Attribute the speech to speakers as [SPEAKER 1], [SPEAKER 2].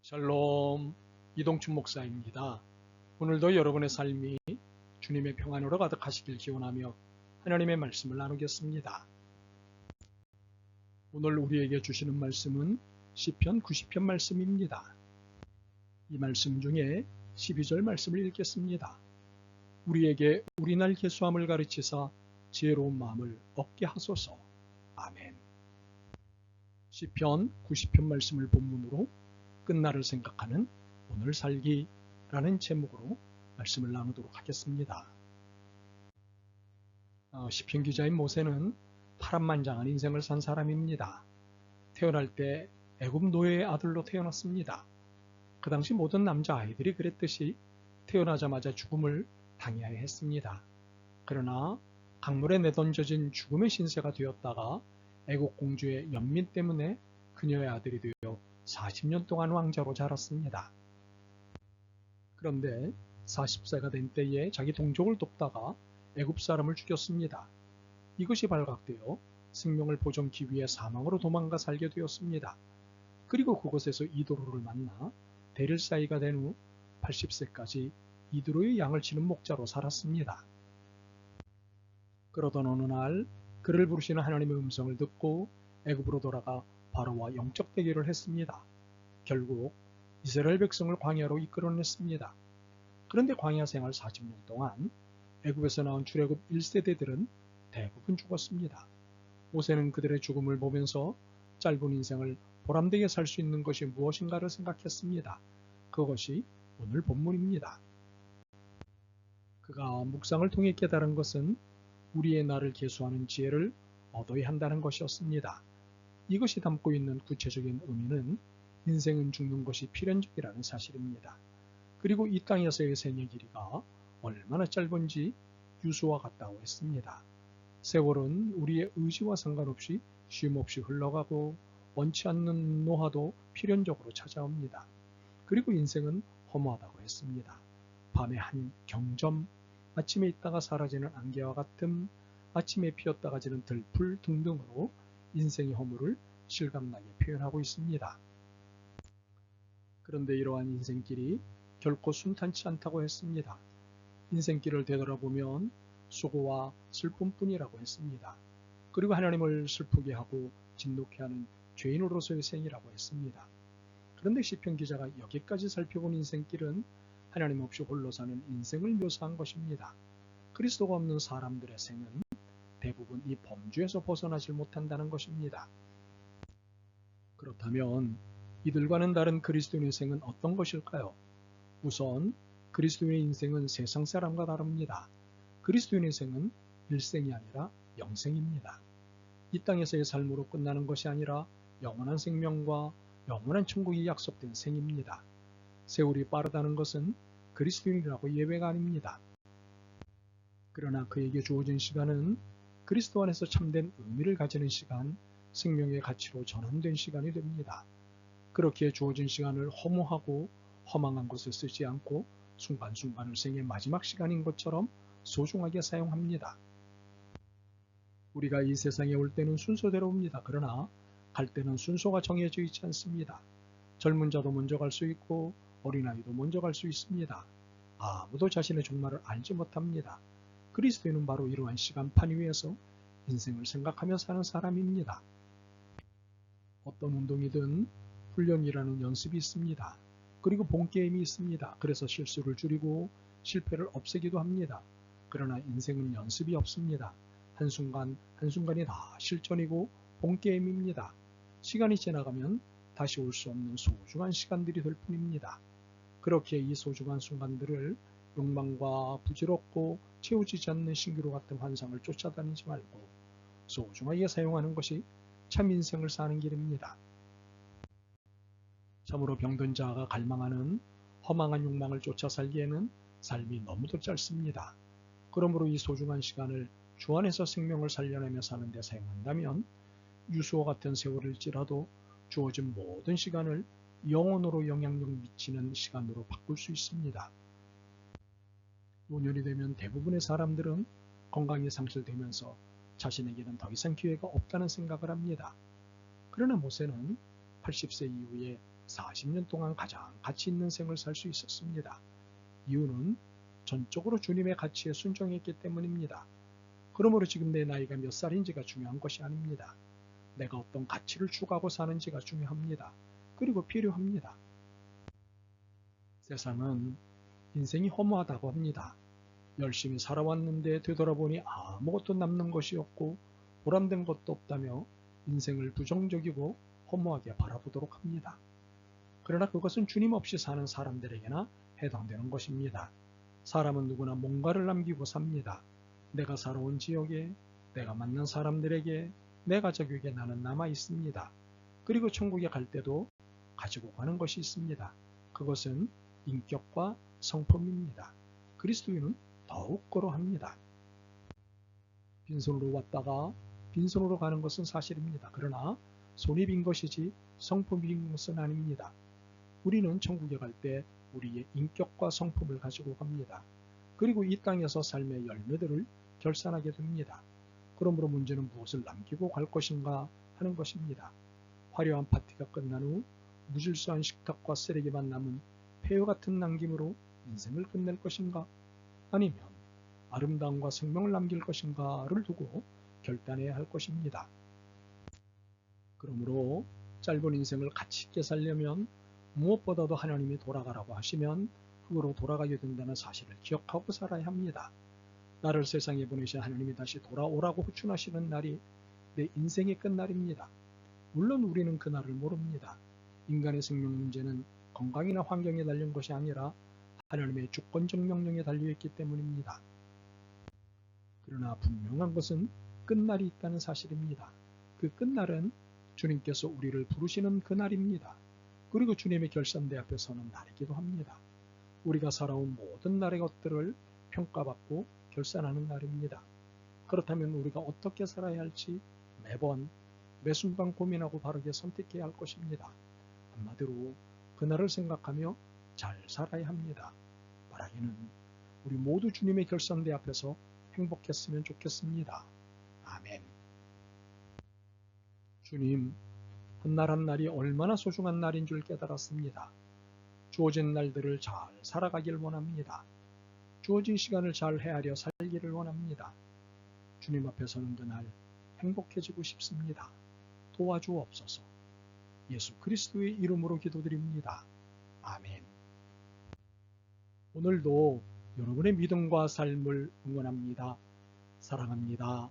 [SPEAKER 1] 샬롬, 이동춘 목사입니다. 오늘도 여러분의 삶이 주님의 평안으로 가득하시길 기원하며 하나님의 말씀을 나누겠습니다. 오늘 우리에게 주시는 말씀은 시편 90편 말씀입니다. 이 말씀 중에 12절 말씀을 읽겠습니다. 우리에게 우리날 계수함을 가르치사 지혜로운 마음을 얻게 하소서. 아멘. 시편 90편 말씀을 본문으로 끝날을 생각하는 오늘 살기라는 제목으로 말씀을 나누도록 하겠습니다. 시편 기자인 모세는 파란만장한 인생을 산 사람입니다. 태어날 때 애굽 노예의 아들로 태어났습니다. 그 당시 모든 남자아이들이 그랬듯이 태어나자마자 죽음을 당해야 했습니다. 그러나 강물에 내던져진 죽음의 신세가 되었다가 애국 공주의 연민 때문에 그녀의 아들이 되어 40년 동안 왕자로 자랐습니다. 그런데 40세가 된 때에 자기 동족을 돕다가 애굽 사람을 죽였습니다. 이것이 발각되어 생명을 보존하기 위해 사망으로 도망가 살게 되었습니다. 그리고 그곳에서 이도로를 만나 대릴 사이가 된 후 80세까지 이도로의 양을 치는 목자로 살았습니다. 그러던 어느 날 그를 부르시는 하나님의 음성을 듣고 애굽으로 돌아가 바로와 영적 대결을 했습니다. 결국 이스라엘 백성을 광야로 이끌어냈습니다. 그런데 광야 생활 40년 동안 애굽에서 나온 출애굽 1세대들은 대부분 죽었습니다. 모세는 그들의 죽음을 보면서 짧은 인생을 보람되게 살 수 있는 것이 무엇인가를 생각했습니다. 그것이 오늘 본문입니다. 그가 묵상을 통해 깨달은 것은 우리의 날을 계수하는 지혜를 얻어야 한다는 것이었습니다. 이것이 담고 있는 구체적인 의미는 인생은 죽는 것이 필연적이라는 사실입니다. 그리고 이 땅에서의 생의 길이가 얼마나 짧은지 유수와 같다고 했습니다. 세월은 우리의 의지와 상관없이 쉼없이 흘러가고 원치 않는 노화도 필연적으로 찾아옵니다. 그리고 인생은 허무하다고 했습니다. 밤의 한 경점, 아침에 있다가 사라지는 안개와 같음, 아침에 피었다가 지는 들풀 등등으로 인생의 허물을 실감나게 표현하고 있습니다. 그런데 이러한 인생길이 결코 순탄치 않다고 했습니다. 인생길을 되돌아보면 수고와 슬픔뿐이라고 했습니다. 그리고 하나님을 슬프게 하고 진노케 하는 죄인으로서의 생이라고 했습니다. 그런데 시편 기자가 여기까지 살펴본 인생길은 하나님 없이 홀로 사는 인생을 묘사한 것입니다. 그리스도가 없는 사람들의 생은 대부분 이 범주에서 벗어나질 못한다는 것입니다. 그렇다면 이들과는 다른 그리스도인의 인생은 어떤 것일까요? 우선 그리스도인의 인생은 세상 사람과 다릅니다. 그리스도인의 인생은 일생이 아니라 영생입니다. 이 땅에서의 삶으로 끝나는 것이 아니라 영원한 생명과 영원한 천국이 약속된 생입니다. 세월이 빠르다는 것은 그리스도인이라고 예외가 아닙니다. 그러나 그에게 주어진 시간은 그리스도 안에서 참된 의미를 가지는 시간, 생명의 가치로 전환된 시간이 됩니다. 그렇게 주어진 시간을 허무하고 허망한 것에 쓰지 않고 순간순간을 생의 마지막 시간인 것처럼 소중하게 사용합니다. 우리가 이 세상에 올 때는 순서대로 옵니다. 그러나 갈 때는 순서가 정해져 있지 않습니다. 젊은 자도 먼저 갈 수 있고 어린아이도 먼저 갈 수 있습니다. 아무도 자신의 종말을 알지 못합니다. 그리스도인은 바로 이러한 시간판 위에서 인생을 생각하며 사는 사람입니다. 어떤 운동이든 훈련이라는 연습이 있습니다. 그리고 본게임이 있습니다. 그래서 실수를 줄이고 실패를 없애기도 합니다. 그러나 인생은 연습이 없습니다. 한순간 한순간이 다 실전이고 본게임입니다. 시간이 지나가면 다시 올 수 없는 소중한 시간들이 될 뿐입니다. 그렇게 이 소중한 순간들을 욕망과 부질없고 채워지지 않는 신기루 같은 환상을 쫓아다니지 말고 소중하게 사용하는 것이 참 인생을 사는 길입니다. 참으로 병든 자가 갈망하는 허망한 욕망을 쫓아 살기에는 삶이 너무도 짧습니다. 그러므로 이 소중한 시간을 주 안에서 생명을 살려내며 사는 데 사용한다면 유수와 같은 세월일지라도 주어진 모든 시간을 영혼으로 영향력 미치는 시간으로 바꿀 수 있습니다. 노년이 되면 대부분의 사람들은 건강이 상실되면서 자신에게는 더 이상 기회가 없다는 생각을 합니다. 그러나 모세는 80세 이후에 40년 동안 가장 가치 있는 생을 살 수 있었습니다. 이유는 전적으로 주님의 가치에 순종했기 때문입니다. 그러므로 지금 내 나이가 몇 살인지가 중요한 것이 아닙니다. 내가 어떤 가치를 추구하고 사는지가 중요합니다. 그리고 필요합니다. 세상은 인생이 허무하다고 합니다. 열심히 살아왔는데 되돌아보니 아무것도 남는 것이 없고 보람된 것도 없다며 인생을 부정적이고 허무하게 바라보도록 합니다. 그러나 그것은 주님 없이 사는 사람들에게나 해당되는 것입니다. 사람은 누구나 뭔가를 남기고 삽니다. 내가 살아온 지역에, 내가 만난 사람들에게, 내 가족에게 나는 남아 있습니다. 그리고 천국에 갈 때도 가지고 가는 것이 있습니다. 그것은 인격과 성품입니다. 그리스도인은 더욱 그러합니다. 빈손으로 왔다가 빈손으로 가는 것은 사실입니다. 그러나 손이 빈 것이지 성품이 빈 것은 아닙니다. 우리는 천국에 갈 때 우리의 인격과 성품을 가지고 갑니다. 그리고 이 땅에서 삶의 열매들을 결산하게 됩니다. 그러므로 문제는 무엇을 남기고 갈 것인가 하는 것입니다. 화려한 파티가 끝난 후 무질서한 식탁과 쓰레기만 남은 폐허 같은 남김으로 인생을 끝낼 것인가? 아니면 아름다움과 생명을 남길 것인가를 두고 결단해야 할 것입니다. 그러므로 짧은 인생을 가치 있게 살려면 무엇보다도 하나님이 돌아가라고 하시면 그거로 돌아가게 된다는 사실을 기억하고 살아야 합니다. 나를 세상에 보내신 하나님이 다시 돌아오라고 호춘하시는 날이 내 인생의 끝날입니다. 물론 우리는 그 날을 모릅니다. 인간의 생명 문제는 건강이나 환경에 달린 것이 아니라 하나님의 주권적 명령에 달려있기 때문입니다. 그러나 분명한 것은 끝날이 있다는 사실입니다. 그 끝날은 주님께서 우리를 부르시는 그날입니다. 그리고 주님의 결산대 앞에 서는 날이기도 합니다. 우리가 살아온 모든 날의 것들을 평가받고 결산하는 날입니다. 그렇다면 우리가 어떻게 살아야 할지 매번 매 순간 고민하고 바르게 선택해야 할 것입니다. 한마디로 그날을 생각하며 잘 살아야 합니다. 바라기는 우리 모두 주님의 결산대 앞에서 행복했으면 좋겠습니다. 아멘. 주님, 한 날 한 날이 얼마나 소중한 날인 줄 깨달았습니다. 주어진 날들을 잘 살아가길 원합니다. 주어진 시간을 잘 헤아려 살기를 원합니다. 주님 앞에 서는 그날 행복해지고 싶습니다. 도와주옵소서. 예수 그리스도의 이름으로 기도드립니다. 아멘. 오늘도 여러분의 믿음과 삶을 응원합니다. 사랑합니다.